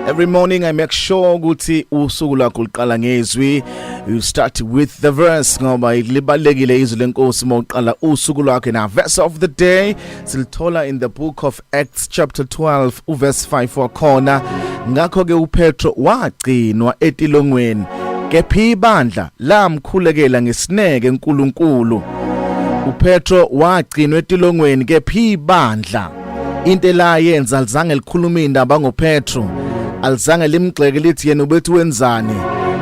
Every morning I make sure ukuthi usuku lakho liqala ngezwi. You start with the verse ngoba libalekile izwi lenkosi mawuqala usuku lakho. Now verse of the day silithola in the book of Acts chapter 12 verse 5 wakhona. Ngakho ke uPetro wagcinwa etilongweni kepha ibandla lamkhulekela ngesineke eNkulunkulu. uPetro wagcinwa etilongweni kepha ibandla into la yenza alizange likhuluma indaba ngoPetro, alizange limgxeke lithi yena ubethu wenzani,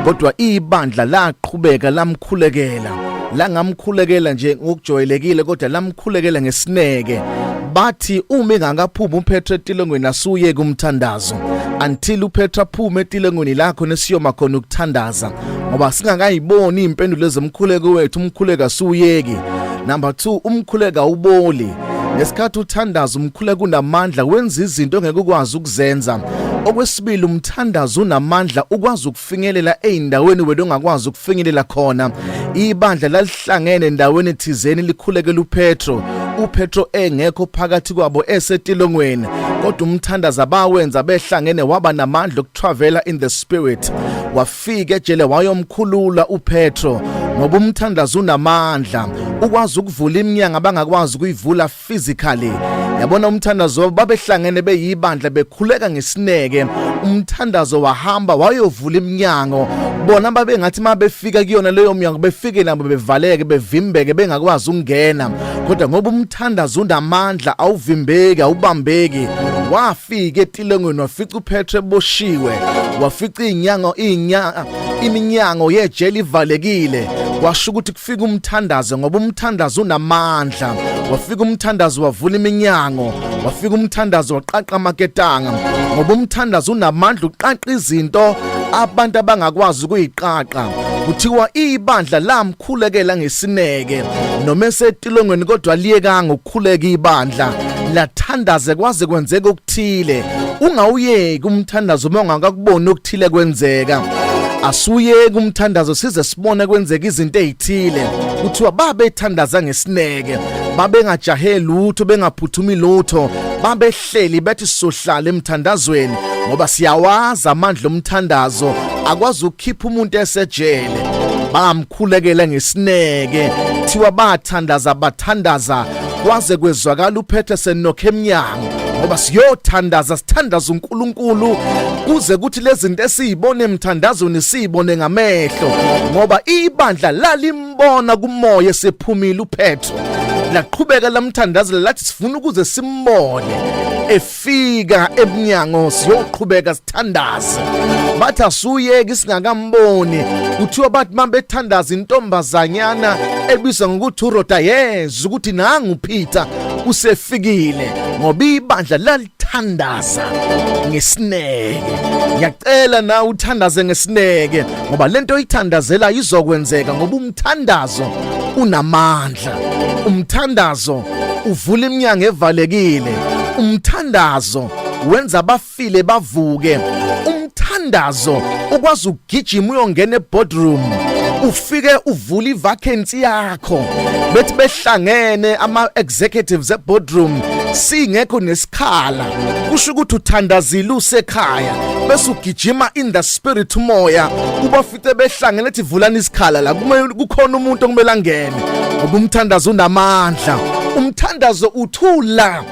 kodwa ibandla laqhubeka lamkhulekela, langamkhulekela nje ngokujwayelekile kodwa lamkhulekela ngesineke. Bathi uma engakaphuma uPetro etilongweni asuye kumthandazo until uPetro aphume etilongweni lakho nesiyoma khona ukuthandaza, ngoba singakayiboni impendulo zomkhuleko wethu umkhuleka suyeki. Number 2, umkhuleka uboli. Ngesikhathi uthandaza umkhuleko unamandla wenza izinto ongeke ukwazi ukuzenza. Okwesibili, umthandazo unamandla ukwazi ukufinyelela eindaweni wena ongakwazi ukufinyelela khona. Ibandla lalihlangene endaweni thizeni likhulekela uPetro. uPetro engekho phakathi kwabo esetilongweni, kodwa umthandaza bawenza behlangene waba namandla okutravela in the spirit. Wafika ejele wayomkhulula uPetro ngoba umthandazo unamandla ukwazi ukuvula iminyango abangakwazi ukuyivula physically. Yabona umthandazo babehlangene beyibandla bekhuleka ngesineke. Umthandazo wahamba wayovula iminyango, bona babengathi mabefika kuyona leyo minyango befike nabo bevaleke bevimbeke bengakwazi ukungena, kodwa ngoba umthandazo unamandla awuvimbeki awubambeki. Wafika etilongweni wafica uPetro eboshiwe, wafica iminyango yejele ivalekile. Washo ukuthi kufika umthandazo ngoba umthandazo unamandla. Wafika umthandazo wavula iminyango, wafika umthandazo waqaqa amaketanga ngoba umthandazo unamandla uqaqa izinto abantu abangakwazi ukuyiqaqa. Kuthiwa ibandla lamkhulekela ngesineke, noma esetilongweni kodwa liyekanga ukukhuleka ibandla, lathandaze kwaze kwenzeka okuthile. Ungawuyeki umthandazo uma ungakakuboni okuthile kwenzeka. Asuyeke umthandazo size sibone kwenzeka izinto ezithile. Kuthiwa babethandaza ngesineke, babengajaheli lutho, bengaphuthumi lutho, babehleli bethi sohlala emthandazweni ngoba siyawazi amandla omthandazo akwazi ukukhipha umuntu esejele. Bamkhulekela ngesineke, thiwa bathandaza kwaze kwezwakala uPetro senokho eminyango, ngoba siyothandaza sithandaza uNkulunkulu kuze kuthi lezi zinto esizibone emthandazweni siyibone ngamehlo, ngoba ibandla lalimbona kumoya esephumile uPetro. Laqhubeka lamthandaza lathi sifuna ukuze simbone efika eminyango siyoqhubeka sithandaza. Bathi asuyeki singakamboni. Kuthiwa bathi mabethandaza intombazanyana ebizwa ngokuthi uRhoda yezwa ukuthi nangu uPeter usefikile, ngoba ibandla lalithandaza ngesineke. Ngiyacela na uthandaze ngesineke ngoba lento oyithandazela izokwenzeka, ngoba umthandazo unamandla. Umthandazo uvula iminyango evalekile. Umthandazo wenza abafile bavuke. Umthandazo ukwazi ukugijima uyongena eboardroom ufike uvula ivacancy yakho. Bethi behlangene ama executives eboardroom singekho nesikhala, kusho ukuthi uthandazile usekhaya, bese ugijima in the spirit umoya ubafite behlangene ethi vulani isikhala la kukhona umuntu okumele angene, ngoba umthandazo unamandla. Umthandazo uthula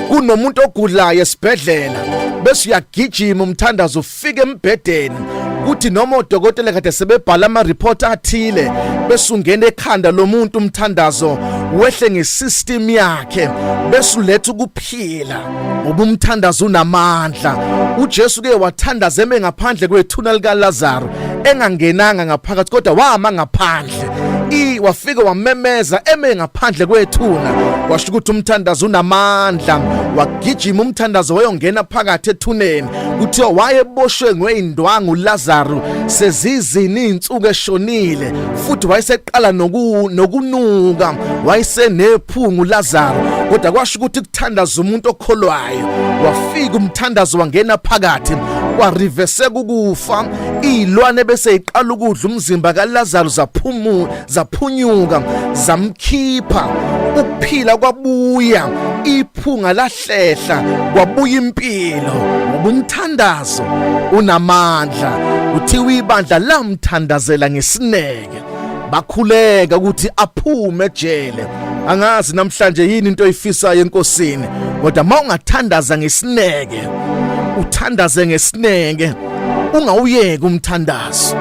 kunomuntu ogudlayo esibhedlela, bese uyagijima umthandazo ufike embhedeni. Kuthi noma odokotela kade sebebhala ama report athile, bese ungena ekhanda lomuntu umthandazo wehle ngesystem yakhe, bese uletha ukuphila ngoba umthandazo unamandla. uJesu ke wathandaza eme ngaphandle kwethuna lika Lazarus, engangenanga ngaphakathi kodwa wama ngaphandle. Wafika wamemeza eme ngaphandle kwethuna, washo ukuthi umthandazo unamandla. Wagijima umthandazo wayongena phakathi ethuneni. Kuthiwa wayeboshwe ngeyindwangu uLazarus sezizini insuku eshonile, futhi wayeseqala nokunuka, wayesenephungu uLazarus, kodwa kwasho ukuthi kuthandaza umuntu okholwayo. Wafika umthandazo wangena phakathi, wariveseka ukufa. Izilwane bese iqala ukudla umzimba kaLazaro zaphunyuka zamkhipha ukuphila kwabuya iphunga lahlehla kwabuya impilo ngoba umthandazo unamandla uthiwa ibandla lamthandazela ngesineke bakhuleka ukuthi aphume ejele angazi namhlanje yini into oyifisayo enkosini kodwa mawungathandaza ngesineke uthandaze ngesineke ungawuyeka umthandazo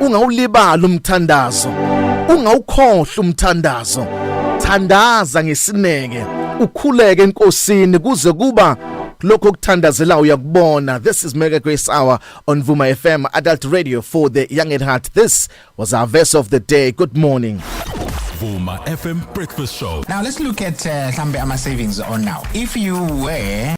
ungawulibala umthandazo ungawukhohlwa umthandazo thandaza ngesineke ukhuleke enkosini kuze kuba lokho okuthandazela uyakubona. This is Mega Grace Hour on Vuma FM Adult Radio for the young at heart. This was our verse of the day. Good morning. Vuma FM Breakfast Show. Now let's look at Hlambe ama savings on now. If you were